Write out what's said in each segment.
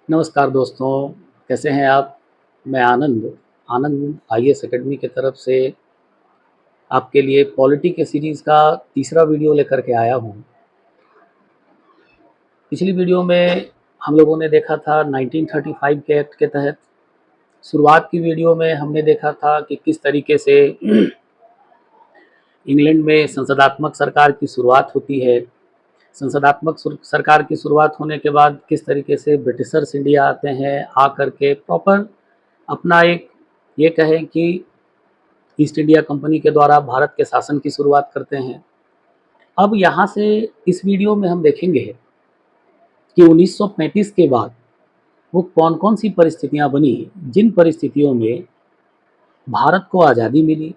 नमस्कार दोस्तों, कैसे हैं आप? मैं आनंद आईएएस एकेडमी की तरफ से आपके लिए पॉलिटी के सीरीज़ का तीसरा वीडियो लेकर के आया हूँ। पिछली वीडियो में हम लोगों ने देखा था 1935 के एक्ट के तहत। शुरुआत की वीडियो में हमने देखा था कि किस तरीके से इंग्लैंड में संसदात्मक सरकार की शुरुआत होती है। संसदात्मक सरकार की शुरुआत होने के बाद किस तरीके से ब्रिटिशर्स इंडिया आते हैं, आकर के प्रॉपर अपना एक ये कहें कि ईस्ट इंडिया कंपनी के द्वारा भारत के शासन की शुरुआत करते हैं। अब यहाँ से इस वीडियो में हम देखेंगे कि 1935 के बाद वो कौन-कौन सी परिस्थितियाँ बनी, जिन परिस्थितियों में भारत को आज़ादी मिली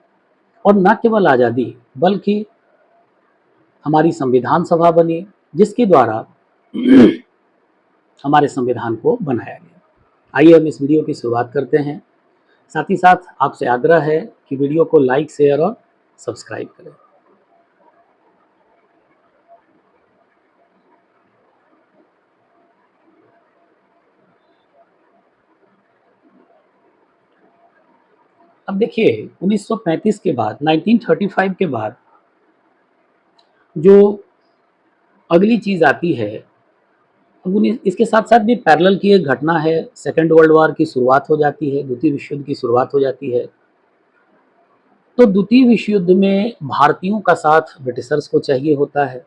और न केवल आज़ादी बल्कि हमारी संविधान सभा बनी, जिसके द्वारा हमारे संविधान को बनाया गया। आइए हम इस वीडियो की शुरुआत करते हैं। साथ ही साथ आपसे आग्रह है कि वीडियो को लाइक, शेयर और सब्सक्राइब करें। अब देखिए 1935 के बाद 1935 के बाद जो अगली चीज़ आती है, अब इसके साथ साथ भी पैरेलल की एक घटना है। सेकेंड वर्ल्ड वॉर की शुरुआत हो जाती है, द्वितीय विश्व युद्ध की शुरुआत हो जाती है। तो द्वितीय विश्व युद्ध में भारतीयों का साथ ब्रिटिशर्स को चाहिए होता है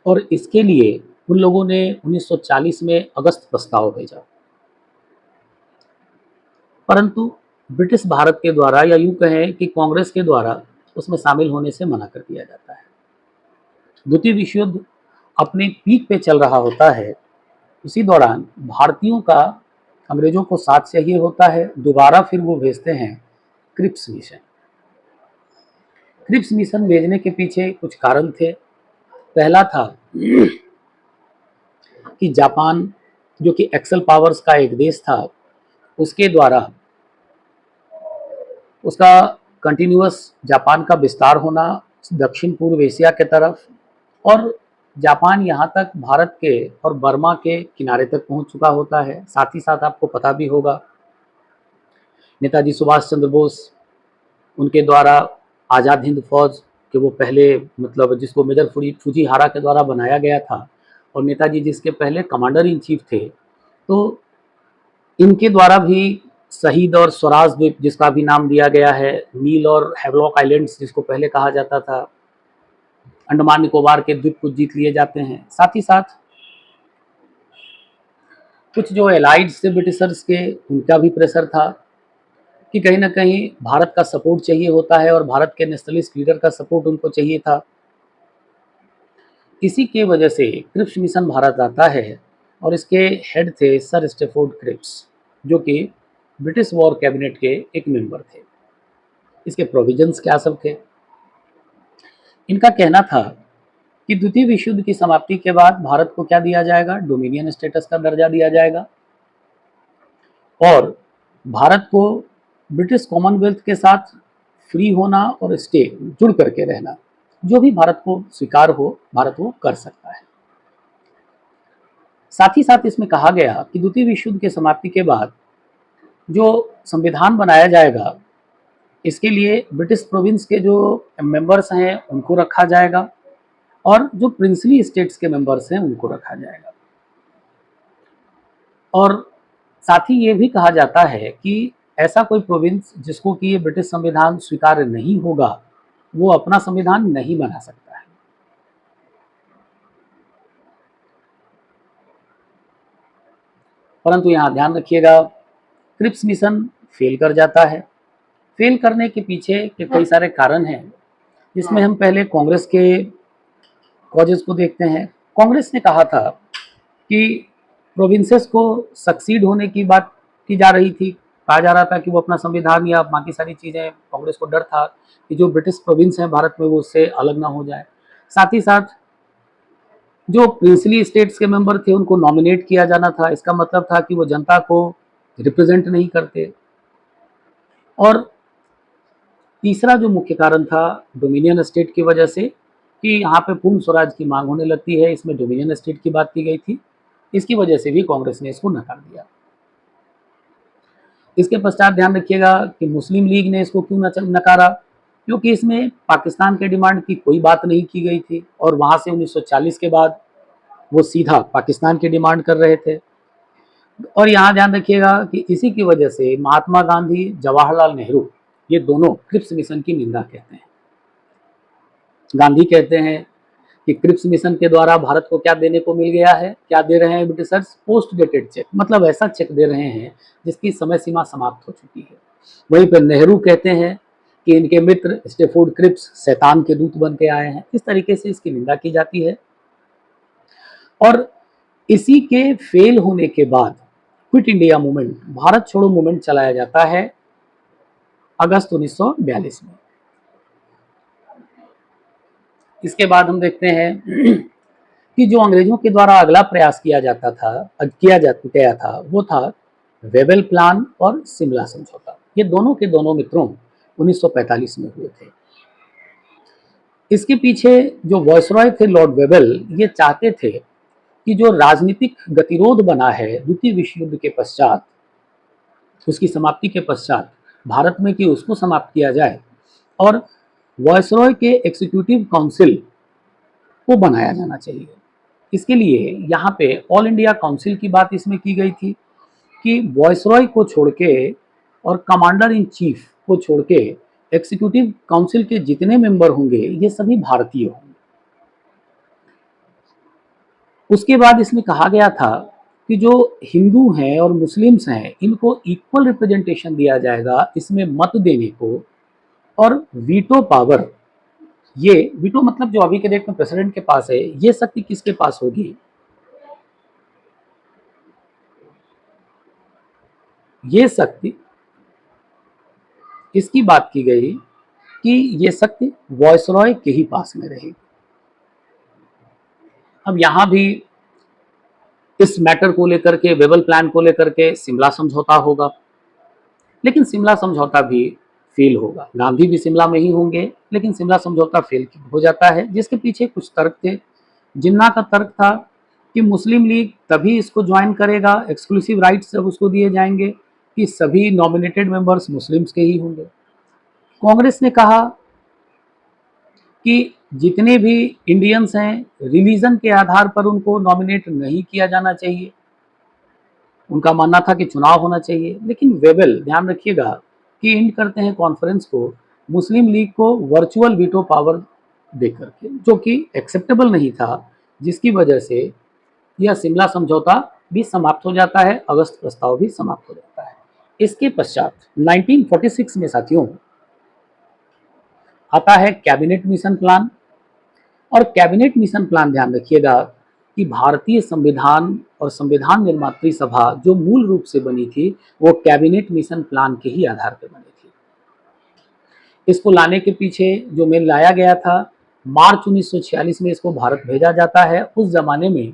और इसके लिए उन लोगों ने 1940 में अगस्त प्रस्ताव भेजा, परंतु ब्रिटिश भारत के द्वारा या यूं कहें कि कांग्रेस के द्वारा उसमें शामिल होने से मना कर दिया जाता है। द्वितीय विश्व युद्ध अपने पीक पे चल रहा होता है। उसी दौरान भारतीयों का अंग्रेजों को साथ चाहिए होता है। दोबारा फिर वो भेजते हैं क्रिप्स मिशन। क्रिप्स मिशन भेजने के पीछे कुछ कारण थे। पहला था कि जापान, जो कि एक्सल पावर्स का एक देश था, उसके द्वारा उसका कंटिन्यूअस जापान का विस्तार होना दक्षिण पूर्व एशिया के तरफ, और जापान यहाँ तक भारत के और बर्मा के किनारे तक पहुँच चुका होता है। साथ ही साथ आपको पता भी होगा नेताजी सुभाष चंद्र बोस, उनके द्वारा आज़ाद हिंद फौज के वो पहले मतलब जिसको मेजर फुजीहारा के द्वारा बनाया गया था और नेताजी जिसके पहले कमांडर इन चीफ थे, तो इनके द्वारा भी शहीद और स्वराज द्वीप जिसका भी नाम दिया गया है, नील और हैवलॉक आइलैंड्स जिसको पहले कहा जाता था, अंडमान निकोबार के द्वीप कुछ जीत लिए जाते हैं। साथ ही साथ कुछ जो एलाइड्स थे ब्रिटिशर्स के, उनका भी प्रेशर था कि कहीं ना कहीं भारत का सपोर्ट चाहिए होता है और भारत के नेशनलिस्ट लीडर का सपोर्ट उनको चाहिए था। इसी के वजह से क्रिप्स मिशन भारत आता है और इसके हेड थे सर स्टेफोर्ड क्रिप्स, जो कि ब्रिटिश वॉर कैबिनेट के एक मेंबर थे। इसके प्रोविजंस क्या सब थे? इनका कहना था कि द्वितीय विश्व युद्ध की समाप्ति के बाद भारत को क्या दिया जाएगा? डोमिनियन स्टेटस का दर्जा दिया जाएगा और भारत को ब्रिटिश कॉमनवेल्थ के साथ फ्री होना और स्टे जुड़ करके रहना, जो भी भारत को स्वीकार हो भारत वो कर सकता है। साथ ही साथ इसमें कहा गया कि द्वितीय विश्व युद्ध के समाप्ति के बाद जो संविधान बनाया जाएगा, इसके लिए ब्रिटिश प्रोविंस के जो मेंबर्स हैं उनको रखा जाएगा और जो प्रिंसली स्टेट्स के मेंबर्स हैं उनको रखा जाएगा। और साथ ही ये भी कहा जाता है कि ऐसा कोई प्रोविंस जिसको कि ये ब्रिटिश संविधान स्वीकार्य नहीं होगा, वो अपना संविधान नहीं बना सकता है। परंतु यहाँ ध्यान रखिएगा, क्रिप्स मिशन फेल कर जाता है। फेल करने के पीछे के कई सारे कारण हैं, जिसमें हम पहले कांग्रेस के कॉजेस को देखते हैं। कांग्रेस ने कहा था कि प्रोविंसेस को सक्सीड होने की बात की जा रही थी, कहा जा रहा था कि वो अपना संविधान या बाकी सारी चीज़ें, कांग्रेस को डर था कि जो ब्रिटिश प्रोविंस हैं भारत में वो उससे अलग ना हो जाए। साथ ही साथ जो प्रिंसली स्टेट्स के मेंबर थे उनको नॉमिनेट किया जाना था, इसका मतलब था कि वो जनता को रिप्रेजेंट नहीं करते। और तीसरा जो मुख्य कारण था डोमिनियन स्टेट की वजह से कि यहाँ पे पूर्ण स्वराज की मांग होने लगती है, इसमें डोमिनियन स्टेट की बात की गई थी। इसकी वजह से भी कांग्रेस ने इसको नकार दिया। इसके पश्चात ध्यान रखिएगा कि मुस्लिम लीग ने इसको क्यों नकारा, क्योंकि इसमें पाकिस्तान के डिमांड की कोई बात नहीं की गई थी और वहां से 1940 के बाद वो सीधा पाकिस्तान की डिमांड कर रहे थे। और यहाँ ध्यान रखिएगा कि इसी की वजह से महात्मा गांधी, जवाहरलाल नेहरू, ये दोनों क्रिप्स मिशन की निंदा करते हैं। गांधी कहते हैं कि क्रिप्स मिशन के द्वारा भारत को क्या देने को मिल गया है, क्या दे रहे हैं ब्रिटिशर्स, पोस्ट डेटेड चेक, मतलब ऐसा चेक दे रहे हैं जिसकी समय सीमा समाप्त हो चुकी है। वहीं पर नेहरू कहते हैं कि इनके मित्र स्टेफोर्ड क्रिप्स शैतान के दूत बन के आए हैं। इस तरीके से इसकी निंदा की जाती है। और इसी के फेल होने के बाद क्विट इंडिया मूवमेंट, भारत छोड़ो मूवमेंट चलाया जाता है अगस्त 1942 में। इसके बाद हम देखते हैं कि जो अंग्रेजों के द्वारा अगला प्रयास किया गया था वो था वेबल प्लान और शिमला समझौता। ये दोनों के दोनों मित्रों 1945 में हुए थे। इसके पीछे जो वायसरॉय थे लॉर्ड वेबल, ये चाहते थे कि जो राजनीतिक गतिरोध बना है द्वितीय विश्व युद्ध के पश्चात, उसकी समाप्ति के पश्चात भारत में, कि उसको समाप्त किया जाए और वायसरॉय के एग्जीक्यूटिव काउंसिल को बनाया जाना चाहिए। इसके लिए यहाँ पे ऑल इंडिया काउंसिल की बात इसमें की गई थी कि वायसरॉय को छोड़ के और कमांडर इन चीफ को छोड़ के एग्जीक्यूटिव काउंसिल के जितने मेंबर होंगे ये सभी भारतीय होंगे। उसके बाद इसमें कहा गया था कि जो हिंदू हैं और मुस्लिम्स हैं इनको इक्वल रिप्रेजेंटेशन दिया जाएगा इसमें मत देने को, और वीटो पावर, ये वीटो मतलब जो अभी के डेट में प्रेसिडेंट के पास है, ये शक्ति किसके पास होगी, ये शक्ति, इसकी बात की गई कि ये शक्ति वायसरॉय के ही पास में रहेगी। अब यहां भी इस मैटर को लेकर के, वेबल प्लान को लेकर के शिमला समझौता होगा, लेकिन शिमला समझौता भी फेल होगा। गांधी भी शिमला में ही होंगे लेकिन शिमला समझौता फेल हो जाता है, जिसके पीछे कुछ तर्क थे। जिन्ना का तर्क था कि मुस्लिम लीग तभी इसको ज्वाइन करेगा, एक्सक्लूसिव राइट्स जब उसको दिए जाएंगे, कि सभी नॉमिनेटेड मेंबर्स मुस्लिम्स के ही होंगे। कांग्रेस ने कहा कि जितने भी इंडियंस हैं रिलीजन के आधार पर उनको नॉमिनेट नहीं किया जाना चाहिए, उनका मानना था कि चुनाव होना चाहिए। लेकिन वेबल, ध्यान रखिएगा कि इंड करते हैं कॉन्फ्रेंस को मुस्लिम लीग को वर्चुअल वीटो पावर देकर के, जो कि एक्सेप्टेबल नहीं था, जिसकी वजह से यह शिमला समझौता भी समाप्त हो जाता है, अगस्त प्रस्ताव भी समाप्त हो जाता है। इसके पश्चात 1946 में साथियों आता है कैबिनेट मिशन प्लान। और कैबिनेट मिशन प्लान, ध्यान रखिएगा कि भारतीय संविधान और संविधान निर्मात्री सभा जो मूल रूप से बनी थी वो कैबिनेट मिशन प्लान के ही आधार पर बनी थी। इसको लाने के पीछे जो मेल लाया गया था, मार्च 1946 में इसको भारत भेजा जाता है। उस जमाने में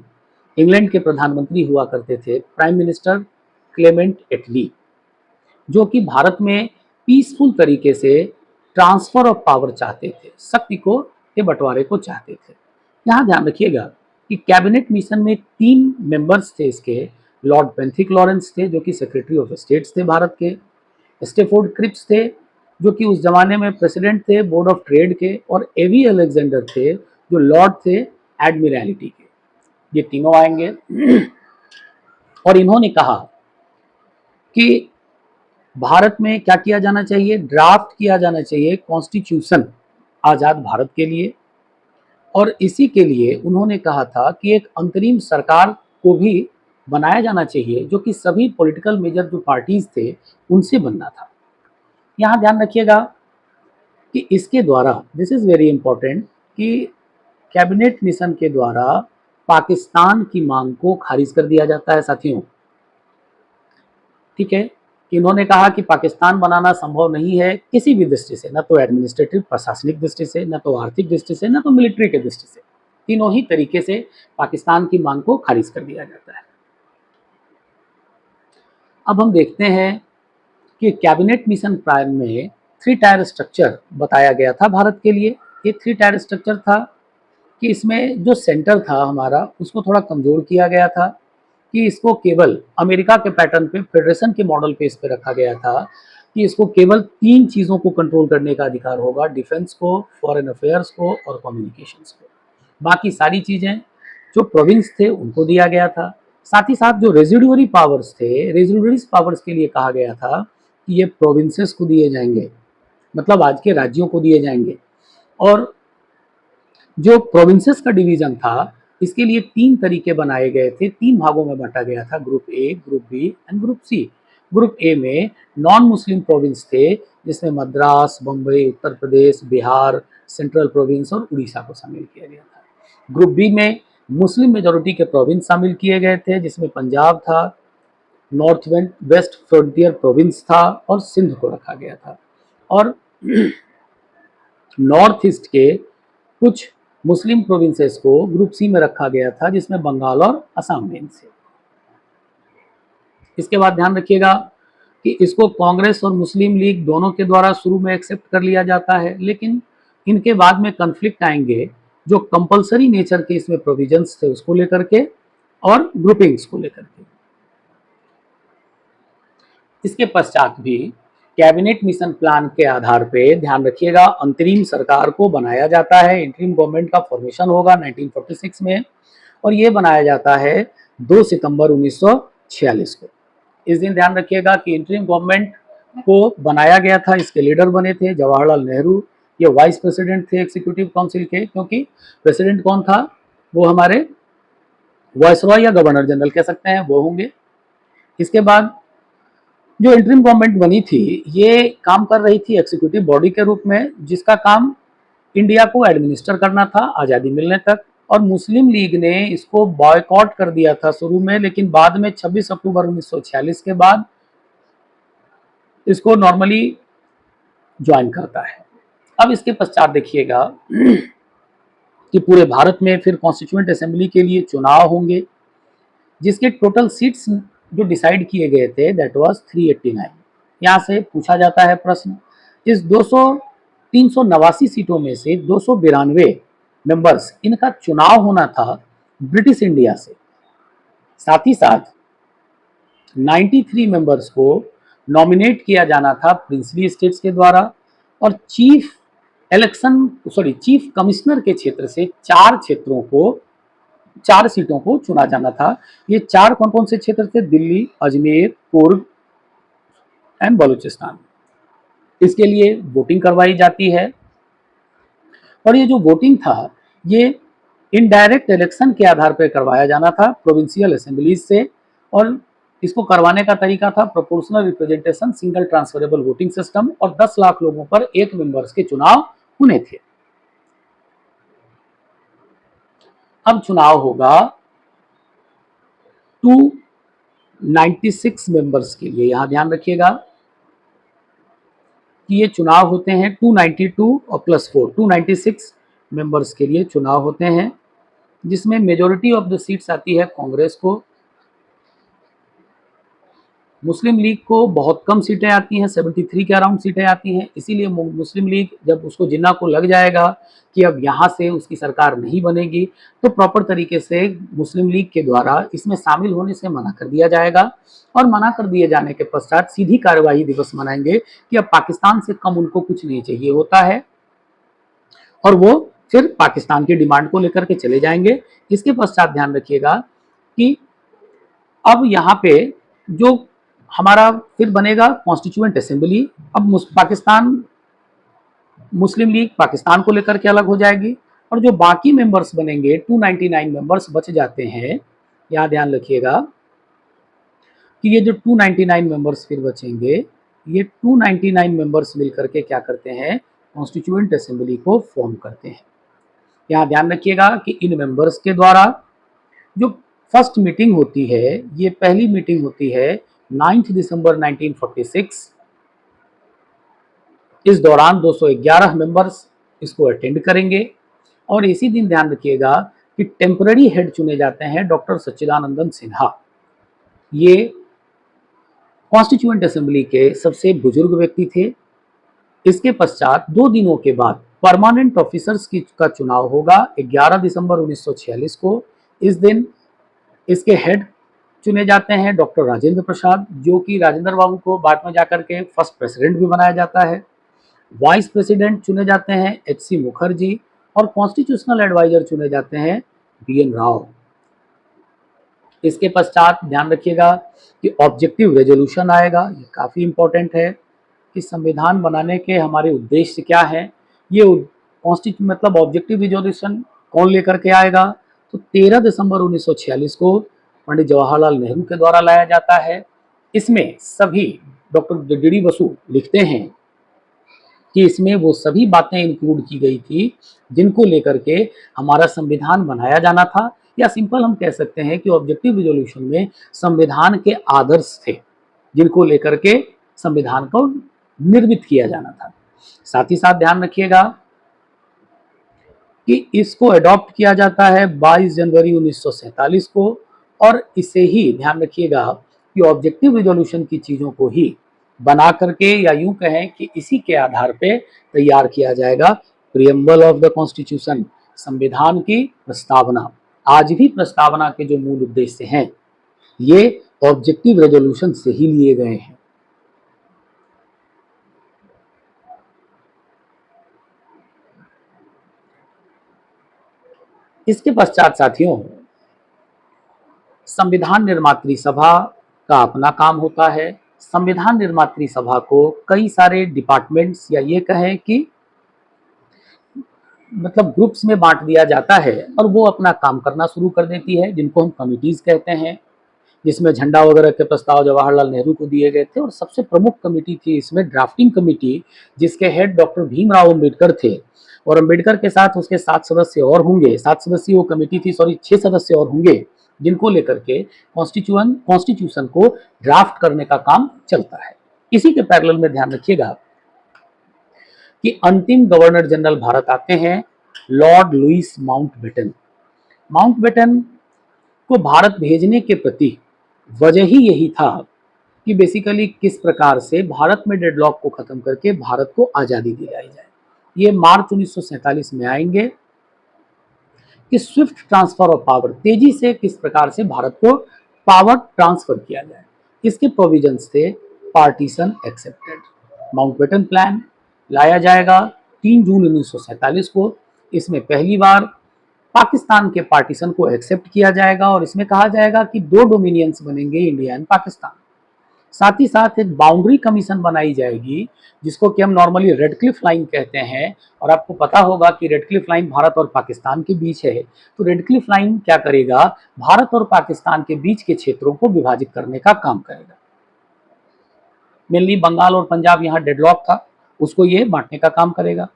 इंग्लैंड के प्रधानमंत्री हुआ करते थे प्राइम मिनिस्टर क्लेमेंट एटली, जो कि भारत में पीसफुल तरीके से ट्रांसफर ऑफ पावर चाहते थे, शक्ति को के बंटवारे को चाहते थे। यहाँ ध्यान रखिएगा कि कैबिनेट मिशन में 3 मेंबर्स थे इसके। लॉर्ड पेंथिक लॉरेंस थे जो कि सेक्रेटरी ऑफ स्टेट्स थे भारत के, स्टेफोर्ड क्रिप्स थे जो कि उस जमाने में प्रेसिडेंट थे बोर्ड ऑफ ट्रेड के, और एवी अलेक्जेंडर थे जो लॉर्ड थे एडमिरलिटी के। ये तीनों आएंगे और इन्होंने कहा कि भारत में क्या किया जाना चाहिए, ड्राफ्ट किया जाना चाहिए कॉन्स्टिट्यूशन आजाद भारत के लिए। और इसी के लिए उन्होंने कहा था कि एक अंतरिम सरकार को भी बनाया जाना चाहिए जो कि सभी पॉलिटिकल मेजर जो पार्टीज थे उनसे बनना था। यहाँ ध्यान रखिएगा कि इसके द्वारा, दिस इज वेरी इंपॉर्टेंट, कि कैबिनेट मिशन के द्वारा पाकिस्तान की मांग को खारिज कर दिया जाता है साथियों। ठीक है, कि इन्होंने कहा कि पाकिस्तान बनाना संभव नहीं है किसी भी दृष्टि से, न तो एडमिनिस्ट्रेटिव प्रशासनिक दृष्टि से, न तो आर्थिक दृष्टि से, न तो मिलिट्री के दृष्टि से। तीनों ही तरीके से पाकिस्तान की मांग को खारिज कर दिया जाता है। अब हम देखते हैं कि कैबिनेट मिशन प्लान में 3 टायर स्ट्रक्चर बताया गया था भारत के लिए। ये 3 टायर स्ट्रक्चर था कि इसमें जो सेंटर था हमारा उसको थोड़ा कमजोर किया गया था, कि इसको केवल अमेरिका के पैटर्न पे, फेडरेशन के मॉडल पे इस पे रखा गया था कि इसको केवल 3 चीज़ों को कंट्रोल करने का अधिकार होगा, डिफेंस को, फॉरेन अफेयर्स को और कम्युनिकेशंस को। बाकी सारी चीज़ें जो प्रोविंस थे उनको दिया गया था। साथ ही साथ जो रेजिडुअरी पावर्स थे, रेजिडुअरी पावर्स के लिए कहा गया था कि ये प्रोविंसेस को दिए जाएंगे, मतलब आज के राज्यों को दिए जाएंगे। और जो प्रोविंसेस का डिवीजन था, इसके लिए 3 तरीके बनाए गए थे, 3 भागों में बांटा गया था, group A, group B and group C. Group A में नॉन मुस्लिम प्रोविंस थे, जिसमें मद्रास, बम्बई, उत्तर प्रदेश, बिहार, सेंट्रल प्रोविंस और उड़ीसा को शामिल किया गया था। ग्रुप बी में मुस्लिम मेजोरिटी के प्रोविंस शामिल किए गए थे, जिसमें पंजाब था, नॉर्थ वेस्ट फ्रंटियर प्रोविंस था और सिंध को रखा गया था। और नॉर्थ ईस्ट के कुछ मुस्लिम प्रोविंसेस को ग्रुप सी में रखा गया था, जिसमें बंगाल और असम मेन थे। इसके बाद ध्यान रखिएगा कि इसको कांग्रेस और मुस्लिम लीग दोनों के द्वारा शुरू में एक्सेप्ट कर लिया जाता है, लेकिन इनके बाद में कन्फ्लिक्ट आएंगे जो कंपलसरी नेचर के इसमें प्रोविजंस थे उसको लेकर के और ग्रुपिंग्स को लेकर के। इसके पश्चात भी कैबिनेट मिशन प्लान के आधार पे ध्यान रखिएगा अंतरिम सरकार को बनाया जाता है। इंटरिम गवर्नमेंट का फॉर्मेशन होगा 1946 में और ये बनाया जाता है 2 सितंबर 1946 को। इस दिन ध्यान रखिएगा कि इंटरिम गवर्नमेंट को बनाया गया था, इसके लीडर बने थे जवाहरलाल नेहरू, ये वाइस प्रेसिडेंट थे एग्जीक्यूटिव काउंसिल के, क्योंकि प्रेसिडेंट कौन था, वो हमारे वायसरॉय या गवर्नर जनरल कह सकते हैं, वो होंगे। इसके बाद जो इंटरिम गवर्नमेंट बनी थी ये काम कर रही थी एग्जीक्यूटिव बॉडी के रूप में, जिसका काम इंडिया को एडमिनिस्टर करना था आज़ादी मिलने तक। और मुस्लिम लीग ने इसको बॉयकॉट कर दिया था शुरू में, लेकिन बाद में 26 अक्टूबर 1946 के बाद इसको नॉर्मली ज्वाइन करता है। अब इसके पश्चात देखिएगा कि पूरे भारत में फिर कॉन्स्टिट्यूएंट असेंबली के लिए चुनाव होंगे, जिसके टोटल सीट्स जो डिसाइड किए गए थे दैट वाज 389। यहाँ से पूछा जाता है प्रश्न, इस 389 सीटों में से 292 मेंबर्स इनका चुनाव होना था ब्रिटिश इंडिया से। साथ ही साथ 93 मेंबर्स को नॉमिनेट किया जाना था प्रिंसली स्टेट्स के द्वारा और चीफ कमिश्नर के क्षेत्र से 4 सीटों को चुना जाना था। ये 4 कौन कौन से क्षेत्र थे, दिल्ली, अजमेर, कुर्ग एंड बलूचिस्तान। इसके लिए वोटिंग करवाई जाती है और ये जो वोटिंग था ये इनडायरेक्ट इलेक्शन के आधार पर करवाया जाना था प्रोविंशियल असेंबलीज से, और इसको करवाने का तरीका था proportional representation, single transferable voting system और 10 लाख लोगों पर 1 मेंबर्स के चुनाव होने थे। अब चुनाव होगा 296 मेंबर्स के लिए। यहां ध्यान रखिएगा कि ये चुनाव होते हैं 292 और +4 296 मेंबर्स के लिए चुनाव होते हैं, जिसमें मेजॉरिटी ऑफ द सीट्स आती है कांग्रेस को। मुस्लिम लीग को बहुत कम सीटें आती हैं, 73 के अराउंड सीटें आती हैं। इसीलिए मुस्लिम लीग जब उसको जिन्ना को लग जाएगा कि अब यहाँ से उसकी सरकार नहीं बनेगी, तो प्रॉपर तरीके से मुस्लिम लीग के द्वारा इसमें शामिल होने से मना कर दिया जाएगा और मना कर दिए जाने के पश्चात सीधी कार्यवाही दिवस मनाएंगे कि अब पाकिस्तान से कम उनको कुछ नहीं चाहिए होता है और वो फिर पाकिस्तान की डिमांड को लेकर के चले जाएंगे। इसके पश्चात ध्यान रखिएगा कि अब यहाँ पे जो हमारा फिर बनेगा कॉन्स्टिट्यूएंट असेंबली। अब पाकिस्तान मुस्लिम लीग पाकिस्तान को लेकर के अलग हो जाएगी और जो बाकी मेंबर्स बनेंगे 299 मेंबर्स बच जाते हैं। यहाँ ध्यान रखिएगा कि ये जो 299 मेंबर्स फिर बचेंगे, ये 299 मेंबर्स मिलकर के क्या करते हैं, कॉन्स्टिट्यूएंट असेंबली को फॉर्म करते हैं। यहाँ ध्यान रखिएगा कि इन मेंबर्स के द्वारा जो फर्स्ट मीटिंग होती है, ये पहली मीटिंग होती है 9 दिसंबर 1946। इस दौरान 211 मेंबर्स इसको अटेंड करेंगे और इसी दिन ध्यान रखिएगा कि टेम्पररी हेड चुने जाते हैं डॉक्टर सच्चिदानंदन सिन्हा। ये कॉन्स्टिट्यूएंट असेंबली के सबसे बुजुर्ग व्यक्ति थे। इसके पश्चात 2 दिनों के बाद परमानेंट ऑफिसर्स का चुनाव होगा 11 दिसंबर 1946 को। इस दिन इसके हेड चुने जाते हैं डॉक्टर राजेंद्र प्रसाद, जो कि राजेंद्र बाबू को बाद में जाकर के फर्स्ट प्रेसिडेंट भी बनाया जाता है। वाइस प्रेसिडेंट चुने जाते हैं एच.सी. मुखर्जी और कॉन्स्टिट्यूशनल एडवाइजर चुने जाते हैं बी.एन. राव। इसके पश्चात ध्यान रखिएगा कि ऑब्जेक्टिव रेजोल्यूशन आएगा। ये काफ़ी इंपॉर्टेंट है कि संविधान बनाने के हमारे उद्देश्य क्या है। ये कॉन्स्टिट्यूशन मतलब ऑब्जेक्टिव रेजोल्यूशन कौन लेकर के आएगा, तो 13 दिसंबर 1946 को पंडित जवाहरलाल नेहरू के द्वारा लाया जाता है। इसमें सभी डॉक्टर डी.डी. बसु लिखते हैं कि इसमें वो सभी बातें इंक्लूड की गई थी जिनको लेकर के हमारा संविधान बनाया जाना था, या सिंपल हम कह सकते हैं कि ऑब्जेक्टिव रिजोल्यूशन में संविधान के आदर्श थे जिनको लेकर के संविधान को निर्मित किया जाना था। साथ ही साथ ध्यान रखिएगा कि इसको अडॉप्ट किया जाता है 22 जनवरी 1947 को, और इसे ही ध्यान रखिएगा कि ऑब्जेक्टिव रिजोल्यूशन की चीज़ों को ही बना करके, या यूं कहें कि इसी के आधार पे तैयार किया जाएगा प्रियम्बल ऑफ द कॉन्स्टिट्यूशन, संविधान की प्रस्तावना। आज भी प्रस्तावना के जो मूल उद्देश्य हैं ये ऑब्जेक्टिव रेजोल्यूशन से ही लिए गए हैं। इसके पश्चात साथियों, संविधान निर्मात्री सभा का अपना काम होता है। संविधान निर्मात्री सभा को कई सारे डिपार्टमेंट्स, या ये कहें कि मतलब ग्रुप्स में बांट दिया जाता है और वो अपना काम करना शुरू कर देती है, जिनको हम कमिटीज कहते हैं, जिसमें झंडा वगैरह के प्रस्ताव जवाहरलाल नेहरू को दिए गए थे। और सबसे प्रमुख कमेटी थी इसमें ड्राफ्टिंग कमेटी, जिसके हेड डॉक्टर भीमराव अम्बेडकर थे, और अम्बेडकर के साथ उसके 7 सदस्य और होंगे। 7 सदस्यीय वो कमेटी थी, 6 सदस्य और होंगे, जिनको लेकर के कॉन्स्टिट्यूशन को ड्राफ्ट करने का काम चलता है। इसी के पैरेलल में ध्यान रखिएगा कि अंतिम गवर्नर जनरल भारत आते हैं लॉर्ड लुईस माउंटबेटन। माउंटबेटन को भारत भेजने के प्रति वजह ही यही था कि बेसिकली किस प्रकार से भारत में डेडलॉक को खत्म करके भारत को आज़ादी दिलाई जाए। ये मार्च 1947 में आएंगे कि स्विफ्ट ट्रांसफर ऑफ पावर, तेजी से किस प्रकार से भारत को पावर ट्रांसफर किया जाए, इसके प्रोविजंस थे पार्टीशन एक्सेप्टेड। माउंटबेटन प्लान लाया जाएगा 3 जून 1947 को। इसमें पहली बार पाकिस्तान के पार्टीशन को एक्सेप्ट किया जाएगा और इसमें कहा जाएगा कि 2 डोमिनियंस बनेंगे, इंडिया एंड पाकिस्तान। साथ ही साथ एक बाउंड्री कमीशन बनाई जाएगी जिसको कि हम नॉर्मली रेड क्लिफ लाइन कहते हैं, और आपको पता होगा कि रेड क्लिफ लाइन भारत और पाकिस्तान के बीच है। तो रेड क्लिफ लाइन क्या करेगा, भारत और पाकिस्तान के बीच के क्षेत्रों को विभाजित करने का काम करेगा। मेनली बंगाल और पंजाब यहाँ डेडलॉक था, उसको ये बांटने का काम करेगा।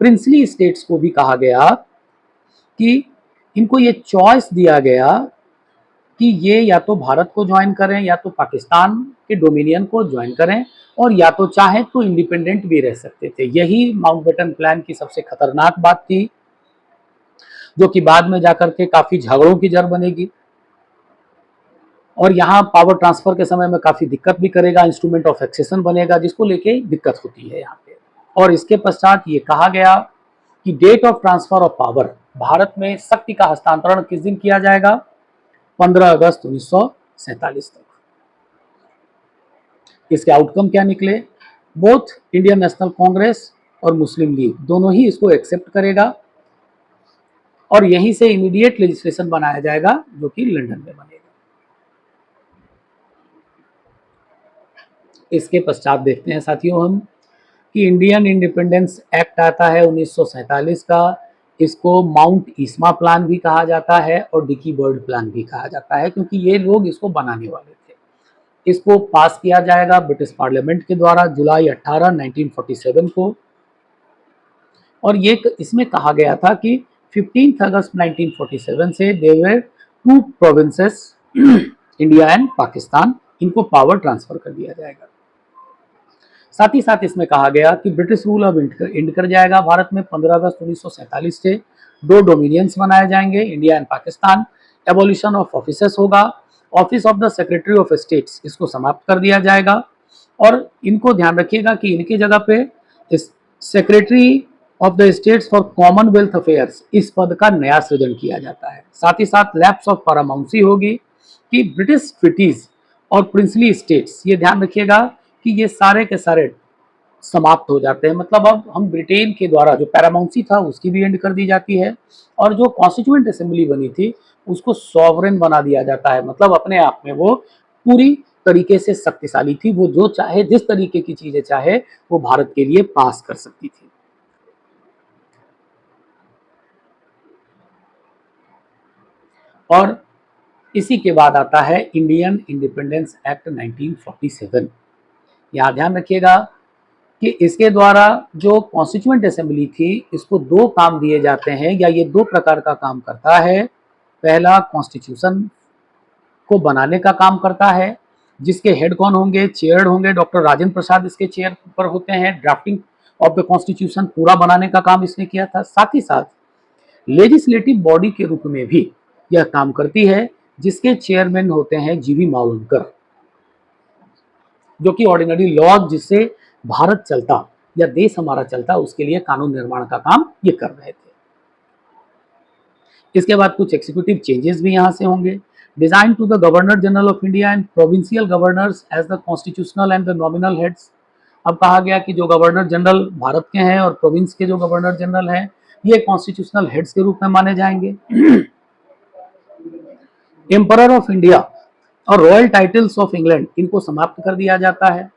प्रिंसली स्टेट्स को भी कहा गया कि इनको ये चॉइस दिया गया कि ये या तो भारत को ज्वाइन करें या तो पाकिस्तान के डोमिनियन को ज्वाइन करें, और या तो चाहे तो इंडिपेंडेंट भी रह सकते थे। यही माउंटबेटन प्लान की सबसे खतरनाक बात थी, जो कि बाद में जाकर के काफी झगड़ों की जड़ बनेगी और यहाँ पावर ट्रांसफर के समय में काफी दिक्कत भी करेगा। इंस्ट्रूमेंट ऑफ एक्सेशन बनेगा, जिसको लेके दिक्कत होती है यहाँ पे। और इसके पश्चात ये कहा गया कि date of transfer of power, Bharat में शक्ति का हस्तांतरण किस दिन किया जाएगा, 15 अगस्त 1947 तक। इसके आउटकम क्या निकले, बोथ इंडियन नेशनल कांग्रेस और मुस्लिम लीग दोनों ही इसको एक्सेप्ट करेगा और यहीं से इमीडिएट लेजिस्लेशन बनाया जाएगा जो कि लंदन में बनेगा। इसके पश्चात देखते हैं साथियों हम कि इंडियन इंडिपेंडेंस एक्ट आता है 1947 का। इसको माउंट ईस्मा प्लान भी कहा जाता है और डिकी बर्ड प्लान भी कहा जाता है, क्योंकि ये लोग इसको बनाने वाले थे। इसको पास किया जाएगा ब्रिटिश पार्लियामेंट के द्वारा जुलाई 18, 1947 को। और ये इसमें कहा गया था कि 15 अगस्त 1947 से there 2 provinces India and Pakistan, इनको पावर ट्रांसफर कर दिया जाएगा। साथ ही साथ इसमें कहा गया कि ब्रिटिश रूल अब एंड कर जाएगा भारत में 15 अगस्त 1947 से। 2 डोमिनियंस बनाए जाएंगे, India and Pakistan. Abolition of offices होगा, office of the secretary of states इसको समाप्त कर दिया जाएगा। और इनको ध्यान रखिएगा कि इनकी जगह पे इस secretary of the states for Commonwealth affairs, इस पद का नया सृजन किया जाता है। साथ ही साथ लैप्स ऑफ पैरामाउंसी होगी, कि ब्रिटिश ट्रीटीज और प्रिंसली स्टेट्स, ये ध्यान रखिएगा कि ये सारे के सारे समाप्त हो जाते हैं। मतलब अब हम ब्रिटेन के द्वारा जो पैरामाउंसी था उसकी भी एंड कर दी जाती है, और जो कॉन्स्टिट्यूएंट असेंबली बनी थी उसको सॉवरेन बना दिया जाता है। मतलब अपने आप में वो पूरी तरीके से शक्तिशाली थी, वो जो चाहे जिस तरीके की चीजें चाहे वो भारत के लिए पास कर सकती थी। और इसी के बाद आता है इंडियन इंडिपेंडेंस एक्ट 1947। यहाँ ध्यान रखिएगा कि इसके द्वारा जो कॉन्स्टिट्यूएंट असेंबली थी इसको दो काम दिए जाते हैं, या ये दो प्रकार का काम करता है। पहला, कॉन्स्टिट्यूशन को बनाने का काम करता है, जिसके हेड कौन होंगे, चेयर होंगे, डॉक्टर राजेंद्र प्रसाद इसके चेयर पर होते हैं। ड्राफ्टिंग ऑफ द कॉन्स्टिट्यूशन पूरा बनाने का काम इसने किया था। साथ ही साथ लेजिस्लेटिव बॉडी के रूप में भी यह काम करती है, जिसके चेयरमैन होते हैं जीवी मावलंकर, जो कि ऑर्डिनरी लॉ जिससे भारत चलता या देश हमारा चलता उसके लिए कानून निर्माण का काम ये कर रहे थे। इसके बाद कुछ एग्जीक्यूटिव चेंजेस भी यहाँ से होंगे। Design to the governor general of India and provincial governors as the constitutional and the nominal heads. अब कहा गया कि जो गवर्नर जनरल भारत के हैं और प्रोविंस के जो गवर्नर जनरल हैं ये कॉन्स्टिट्यूशनल हेड्स के रूप में माने जाएंगे। एम्परर ऑफ इंडिया और रॉयल टाइटल्स ऑफ इंग्लैंड इनको समाप्त कर दिया जाता है,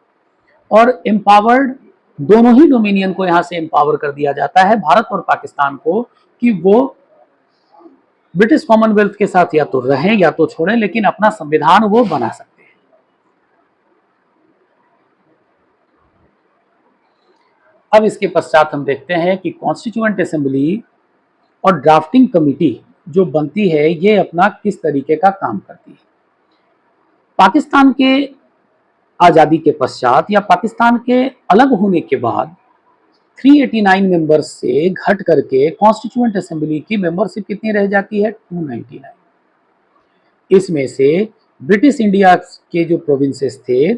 और एम्पावर्ड दोनों ही डोमिनियन को यहां से एम्पावर कर दिया जाता है, भारत और पाकिस्तान को, कि वो ब्रिटिश कॉमनवेल्थ के साथ या तो रहें या तो छोड़ें, लेकिन अपना संविधान वो बना सकते हैं। अब इसके पश्चात हम देखते हैं कि कॉन्स्टिट्यूएंट असेंबली और ड्राफ्टिंग कमेटी जो बनती है ये अपना किस तरीके का काम करती है। पाकिस्तान के आजादी के पश्चात या पाकिस्तान के अलग होने के बाद 389 मेंबर्स से घट करके कॉन्स्टिट्यूएंट असेंबली की मेंबरशिप कितनी रह जाती है, 299। इसमें से ब्रिटिश इंडिया के जो प्रोविंसेस थे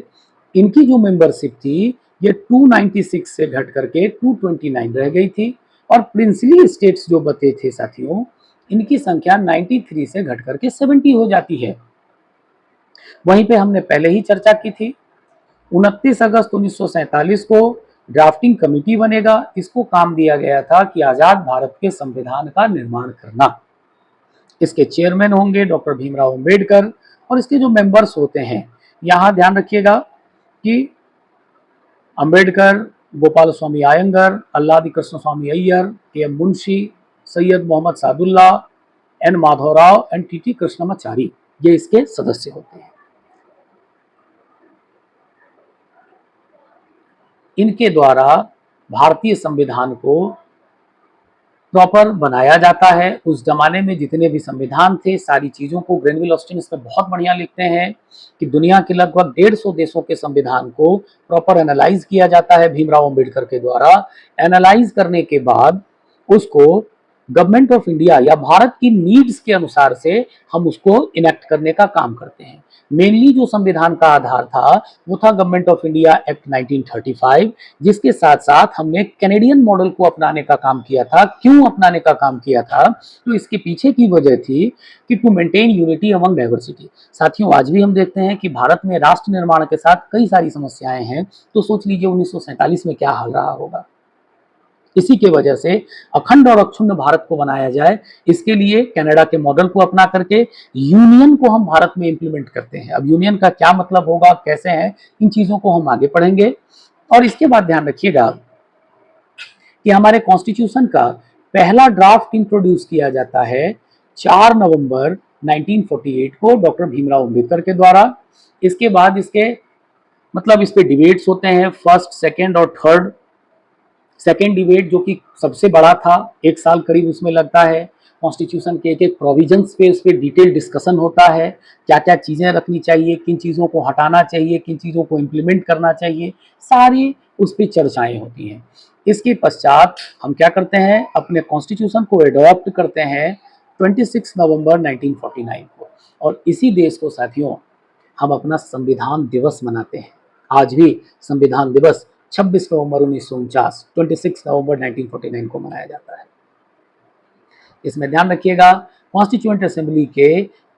इनकी जो मेंबरशिप थी ये 296 से घट करके 229 रह गई थी, और प्रिंसली स्टेट्स जो बचे थे साथियों इनकी संख्या 93 से घट करके 70 हो जाती है। वहीं पे हमने पहले ही चर्चा की थी, 29 अगस्त 1947 को ड्राफ्टिंग कमेटी बनेगा। इसको काम दिया गया था कि आजाद भारत के संविधान का निर्माण करना। इसके चेयरमैन होंगे डॉक्टर भीमराव अंबेडकर, और इसके जो मेंबर्स होते हैं यहाँ ध्यान रखिएगा कि Ambedkar, Gopal Swami Ayyangar, Alladi Krishna Swami Ayyar, K M. Munshi, Syed Mohammad Saadulla, N Madhavrao and T T. Krishnamachari, ये इसके सदस्य होते हैं। इनके द्वारा भारतीय संविधान को प्रॉपर बनाया जाता है। उस जमाने में जितने भी संविधान थे सारी चीजों को ग्रेनविल ऑस्टिन इसमें बहुत बढ़िया लिखते हैं कि दुनिया के लगभग 150 देशों के संविधान को प्रॉपर एनालाइज किया जाता है भीमराव अंबेडकर के द्वारा। एनालाइज करने के बाद उसको गवर्नमेंट ऑफ इंडिया या भारत की नीड्स के अनुसार से हम उसको इनेक्ट करने का काम करते हैं। मेनली जो संविधान का आधार था वो था गवर्नमेंट ऑफ इंडिया एक्ट 1935, जिसके साथ साथ हमने कैनेडियन मॉडल को अपनाने का काम किया था। क्यों अपनाने का काम किया था, तो इसके पीछे की वजह थी कि to maintain unity among diversity. साथियों आज भी हम देखते हैं कि भारत में राष्ट्र निर्माण के साथ कई सारी समस्याएं हैं, तो सोच लीजिए 1947 में क्या हाल रहा होगा। इसी के वजह से अखंड और अक्षुण्ण भारत को बनाया जाए, इसके लिए कनाडा के मॉडल को अपना करके यूनियन को हम भारत में इंप्लीमेंट करते हैं। अब यूनियन का क्या मतलब होगा, कैसे है, इन चीजों को हम आगे पढ़ेंगे। और इसके बाद ध्यान रखिएगा कि हमारे कॉन्स्टिट्यूशन का पहला ड्राफ्ट इंट्रोड्यूस किया जाता है 4 नवंबर 1948 को डॉक्टर भीमराव अंबेडकर के द्वारा। इसके बाद इसके मतलब इस पे डिबेट्स होते हैं, फर्स्ट, सेकेंड और थर्ड। सेकेंड डिबेट जो कि सबसे बड़ा था, 1 साल करीब उसमें लगता है। कॉन्स्टिट्यूशन के एक एक प्रोविजंस पे उस पर डिटेल डिस्कशन होता है, क्या क्या चीज़ें रखनी चाहिए, किन चीज़ों को हटाना चाहिए, किन चीज़ों को इम्प्लीमेंट करना चाहिए, सारी उस पर चर्चाएं होती हैं। इसके पश्चात हम क्या करते हैं, अपने कॉन्स्टिट्यूशन को एडॉप्ट करते हैं 26 नवंबर 1949 को, और इसी देश को साथियों हम अपना संविधान दिवस मनाते हैं। आज भी संविधान दिवस 26 नवंबर 1949, 26 नवंबर 1949 को मनाया जाता है। इसमें ध्यान रखिएगा कॉन्स्टिट्यूएंट असेंबली के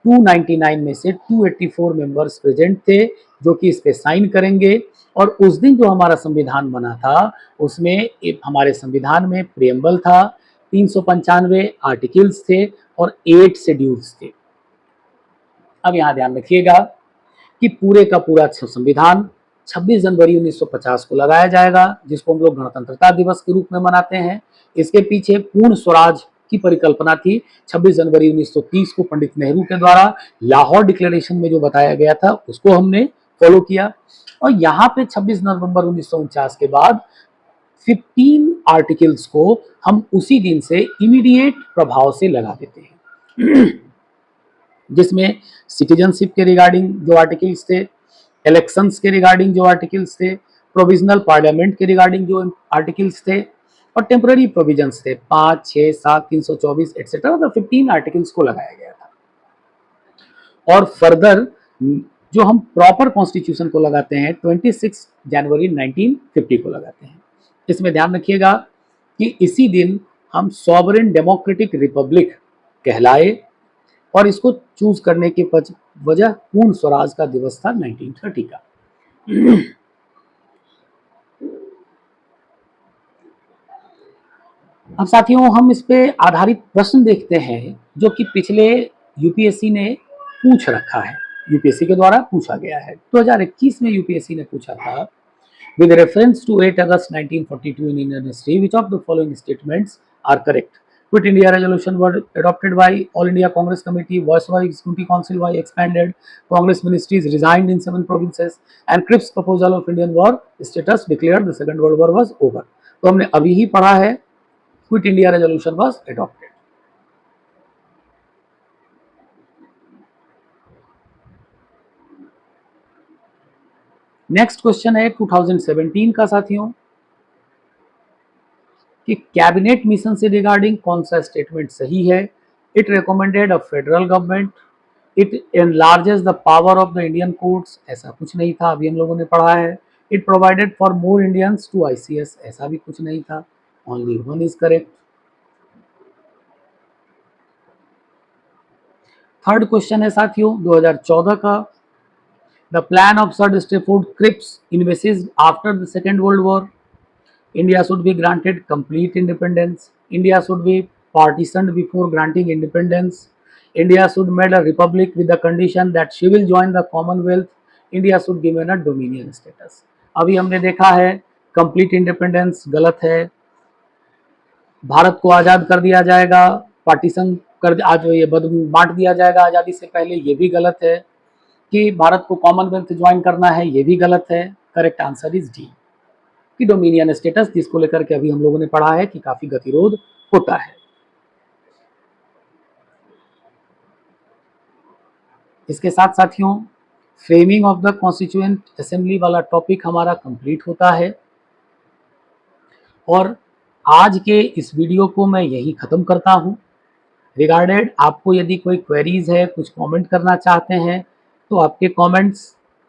299 में से 284 मेंबर्स प्रेजेंट थे जो कि इस पे साइन करेंगे। और उस दिन जो हमारा संविधान बना था उसमें हमारे संविधान में प्रियम्बल था, 395 आर्टिकल्स थे और 8 शेड्यूल्स थे। अब यहाँ ध्यान रखिएगा कि पूरे का पूरा संविधान 26 जनवरी 1950 को लगाया जाएगा, जिसको हम लोग गणतंत्रता दिवस के रूप में मनाते हैं। इसके पीछे पूर्ण स्वराज की परिकल्पना थी। 26 जनवरी 1930 को पंडित नेहरू के द्वारा लाहौर डिक्लेरेशन में जो बताया गया था उसको हमने फॉलो किया। और यहाँ पे 26 नवंबर 1949 के बाद 15 आर्टिकल्स को हम उसी दिन से इमीडिएट प्रभाव से लगा देते हैं, जिसमें सिटीजनशिप के रिगार्डिंग जो आर्टिकल्स थे, इलेक्शंस के रिगार्डिंग जो आर्टिकल्स थे, प्रोविजनल पार्लियामेंट के रिगार्डिंग जो आर्टिकल्स थे और टेम्पररी प्रोविजंस थे 5, 6, 7, 324 एक्सेट्रा, मतलब 15 आर्टिकल्स को लगाया गया था। और फर्दर जो हम प्रॉपर कॉन्स्टिट्यूशन को लगाते हैं 26 जनवरी 1950 को लगाते हैं। इसमें ध्यान रखिएगा कि इसी दिन हम सॉवरेन डेमोक्रेटिक रिपब्लिक कहलाए और इसको चूज करने की वजह पूर्ण स्वराज का दिवस था 1930 का। अब साथियों हम इस पे आधारित प्रश्न देखते हैं जो कि पिछले यूपीएससी ने पूछ रखा है, यूपीएससी के द्वारा पूछा गया है। 2021 में यूपीएससी ने पूछा था, with reference to 8 August 1942 in Indian history, which of the following statements are correct? Quit India resolution were adopted by All India Congress Committee, Viceroy Executive Council by expanded, Congress ministries resigned in 7 provinces, and Cripps proposal of Indian war status declared the Second World War was over. तो हमने अभी ही पढ़ा है, Quit India resolution was adopted. Next question है 2017 का साथियों कि cabinet mission से रिगार्डिंग कौन सा स्टेटमेंट सही है। It recommended a federal government, it enlarges the power of the Indian courts, ऐसा कुछ नहीं था, अभी हम लोगों ने पढ़ा है। It provided for more Indians to ICS, ऐसा भी कुछ नहीं था। Only one is correct. Third question है साथियों 2014 का, the plan of sir Stafford Cripps envisaged after the Second World War. India should be granted complete independence. India should be partitioned before granting independence. India should made a republic with the condition that she will join the Commonwealth. India should given a dominion status. अभी हमने देखा है complete independence गलत है, भारत को आज़ाद कर दिया जाएगा, पार्टीशन कर आज ये बांट दिया जाएगा आज़ादी से पहले, ये भी गलत है। कि भारत को कॉमनवेल्थ ज्वाइन करना है, ये भी गलत है। करेक्ट आंसर इज डी कि डोमिनियन स्टेटस, जिसको लेकर के अभी हम लोगों ने पढ़ा है कि काफी गतिरोध होता है। इसके साथ साथियों framing of the constituent assembly वाला टॉपिक हमारा कंप्लीट होता है और आज के इस वीडियो को मैं यही खत्म करता हूं। रिगार्डेड आपको यदि कोई क्वेरीज है, कुछ कमेंट करना चाहते हैं तो आपके कमेंट्स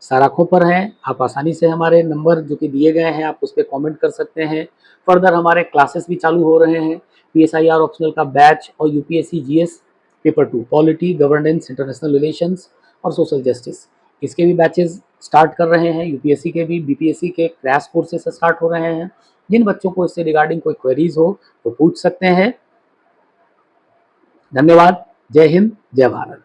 सराखों पर हैं, आप आसानी से हमारे नंबर जो कि दिए गए हैं आप उस पर कमेंट कर सकते हैं। फर्दर हमारे क्लासेस भी चालू हो रहे हैं, पीएसआईआर ऑप्शनल का बैच और UPSC GS paper 2 polity, governance, international relations और सोशल जस्टिस, इसके भी बैचेस स्टार्ट कर रहे हैं। यूपीएससी के भी, बीपीएससी के क्रैश कोर्सेस स्टार्ट हो रहे हैं। जिन बच्चों को इससे रिगार्डिंग कोई क्वेरीज हो तो पूछ सकते हैं। धन्यवाद। जय हिंद, जय भारत।